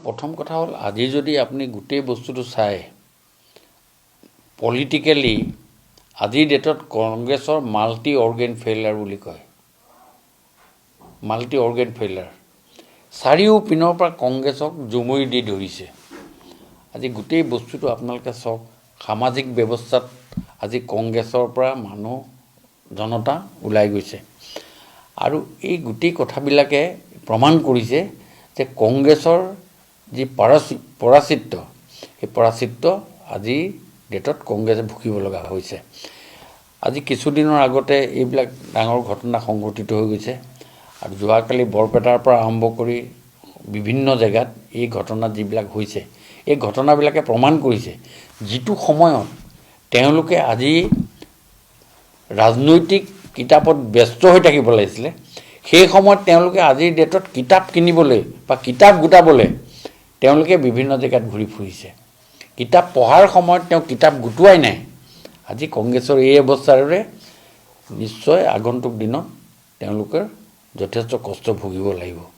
প্ৰথম কথা হ'ল আজি যদি আপুনি গোটেই বস্তুটো চাই পলিটিক্যালি আজিৰ ডেটত কংগ্ৰেছৰ মাল্টি অৰ্গেন ফেইলাৰ বুলি কয় মাল্টি অৰ্গেন ফেইলাৰ চাৰিও পিনৰ পৰা কংগ্ৰেছক জুমুৰি দি ধৰিছে আজি গোটেই বস্তুটো আপোনালোকে চাওক সামাজিক ব্যৱস্থাত আজি কংগ্ৰেছৰ পৰা মানুহ জনতা ওলাই গৈছে আৰু এই গোটেই কথাবিলাকে প্ৰমাণ কৰিছে যে কংগ্ৰেছৰ যি পৰাচিত্য এই পৰাচিত্য আজি ডেটত কংগ্ৰেছে ভুগিব লগা হৈছে আজি কিছুদিনৰ আগতে এইবিলাক ডাঙৰ ঘটনা সংঘটিত হৈ গৈছে আৰু যোৱাকালি বৰপেটাৰ পৰা আৰম্ভ কৰি বিভিন্ন জেগাত এই ঘটনা যিবিলাক হৈছে এই ঘটনাবিলাকে প্ৰমাণ কৰিছে যিটো সময়ত তেওঁলোকে আজি ৰাজনৈতিক কিতাপত ব্যস্ত হৈ থাকিব লাগিছিলে সেই সময়ত তেওঁলোকে আজিৰ ডেটত কিতাপ কিনিবলৈ বা কিতাপ গোটাবলৈ তেওঁলোকে বিভিন্ন জেগাত ঘূৰি ফুৰিছে কিতাপ পঢ়াৰ সময়ত তেওঁ কিতাপ গোটোৱাই নাই আজি কংগ্ৰেছৰ এই অৱস্থাৰে নিশ্চয় আগন্তুক দিনত তেওঁলোকৰ যথেষ্ট কষ্ট ভুগিব লাগিব